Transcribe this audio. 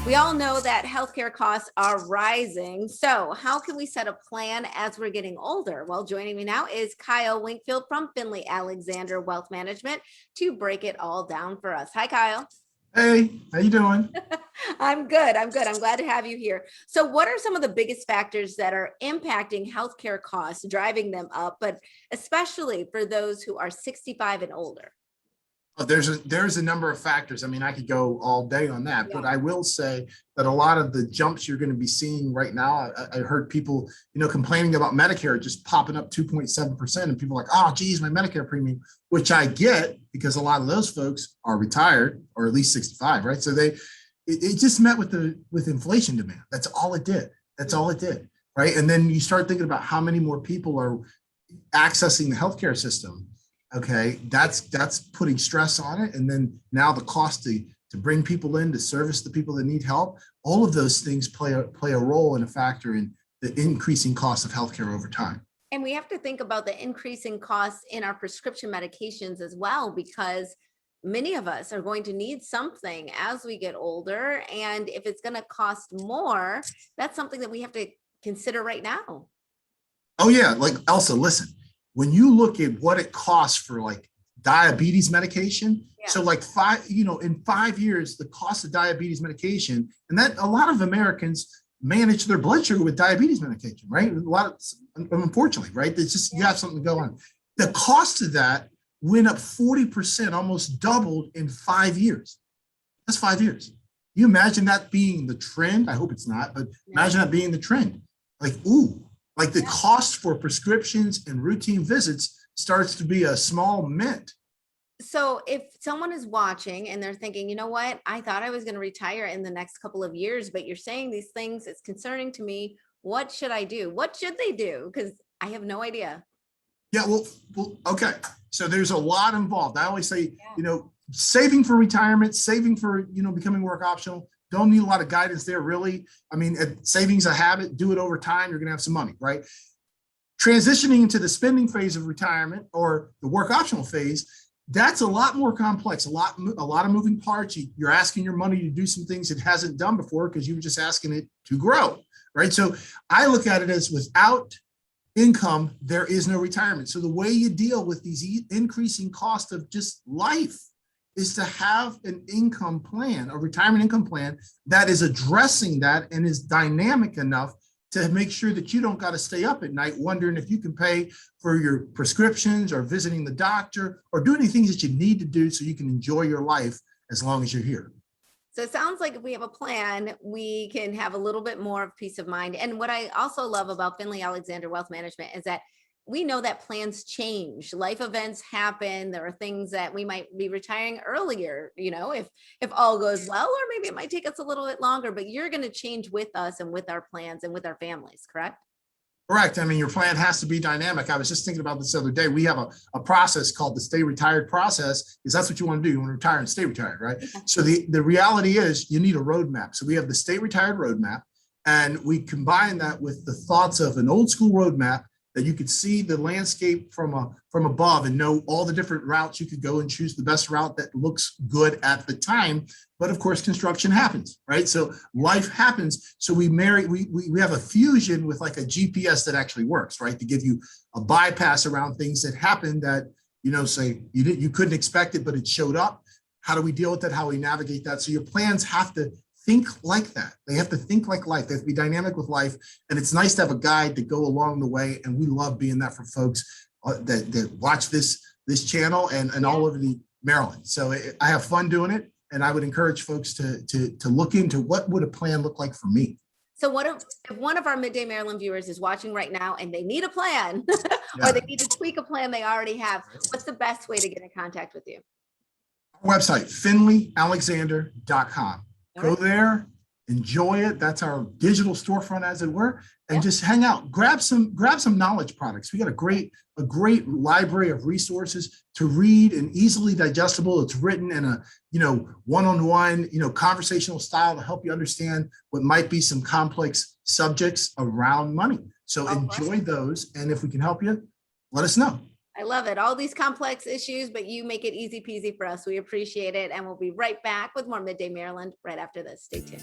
We all know that healthcare costs are rising. So, how can we set a plan as we're getting older? Well, joining me now is Kyle Winfield from Finley Alexander Wealth Management to break it all down for us. Hi, Kyle. Hey, how you doing? I'm good. I'm good. I'm glad to have you here. So, what are some of the biggest factors that are impacting healthcare costs, driving them up, but especially for those who are 65 and older? There's a number of factors. I mean, I could go all day on that, but Yeah. I will say that a lot of the jumps you're going to be seeing right now, I heard people, complaining about Medicare just popping up 2.7%, and people are like, oh, geez, my Medicare premium, which I get because a lot of those folks are retired or at least 65, right? So it just met with inflation demand. That's all it did. That's all it did, right? And then you start thinking about how many more people are accessing the healthcare system. Okay, that's putting stress on it, and then now the cost to bring people in to service the people that need help. All of those things play a role and a factor in the increasing cost of healthcare over time. And we have to think about the increasing costs in our prescription medications as well, because many of us are going to need something as we get older. And if it's going to cost more, that's something that we have to consider right now. Oh yeah, like Elsa, listen, when you look at what it costs for like diabetes medication, Yeah. so like in 5 years, the cost of diabetes medication, and that a lot of Americans manage their blood sugar with diabetes medication, right? A lot of, unfortunately, right? It's just, you have something to go on. The cost of that went up 40%, almost doubled in 5 years. That's 5 years. You imagine that being the trend? I hope it's not, but imagine that being the trend. Like, ooh, like the cost for prescriptions and routine visits starts to be a small mint. So if someone is watching and they're thinking, you know what, I thought I was going to retire in the next couple of years, but you're saying these things, it's concerning to me. What should I do? What should they do? Because I have no idea. Yeah, well, okay. So there's a lot involved. I always say, Yeah. saving for retirement, saving for, becoming work optional. Don't need a lot of guidance there, really. I mean, savings a habit, do it over time, you're going to have some money, right? Transitioning into the spending phase of retirement or the work optional phase, that's a lot more complex, a lot of moving parts. You're asking your money to do some things it hasn't done before because you were just asking it to grow, right? So I look at it as without income, there is no retirement. So the way you deal with these increasing costs of just life is to have an income plan, a retirement income plan that is addressing that and is dynamic enough to make sure that you don't got to stay up at night wondering if you can pay for your prescriptions or visiting the doctor or doing any things that you need to do so you can enjoy your life as long as you're here. So it sounds like if we have a plan, we can have a little bit more of peace of mind. And what I also love about Finley Alexander Wealth Management is that we know that plans change, life events happen. There are things that we might be retiring earlier, if all goes well, or maybe it might take us a little bit longer, but you're going to change with us and with our plans and with our families, correct? Correct. I mean, your plan has to be dynamic. I was just thinking about this the other day. We have a process called the stay retired process, because that's what you want to do. You want to retire and stay retired, right? Yeah. So the reality is you need a roadmap. So we have the stay retired roadmap, and we combine that with the thoughts of an old school roadmap that you could see the landscape from above and know all the different routes you could go and choose the best route that looks good at the time. But of course, construction happens, right? So life happens. So we have a fusion with like a GPS that actually works, right? To give you a bypass around things that happen that, say you couldn't expect it, but it showed up. How do we deal with that? How we navigate that? So your plans have to think like that. They have to think like life. They have to be dynamic with life. And it's nice to have a guide to go along the way. And we love being that for folks that watch this channel and all over the Maryland. So I have fun doing it. And I would encourage folks to look into what would a plan look like for me. So what if one of our Midday Maryland viewers is watching right now and they need a plan Yeah. or they need to tweak a plan they already have? What's the best way to get in contact with you? Our website, finleyalexander.com. Go Right. there, enjoy it. That's our digital storefront, as it were, and Yeah. just hang out. Grab some knowledge products. We got a great library of resources to read and easily digestible. It's written in a one-on-one conversational style to help you understand what might be some complex subjects around money. So enjoy those, and if we can help you, let us know. I love it. All these complex issues, but you make it easy peasy for us. We appreciate it. And we'll be right back with more Midday Maryland right after this. Stay tuned.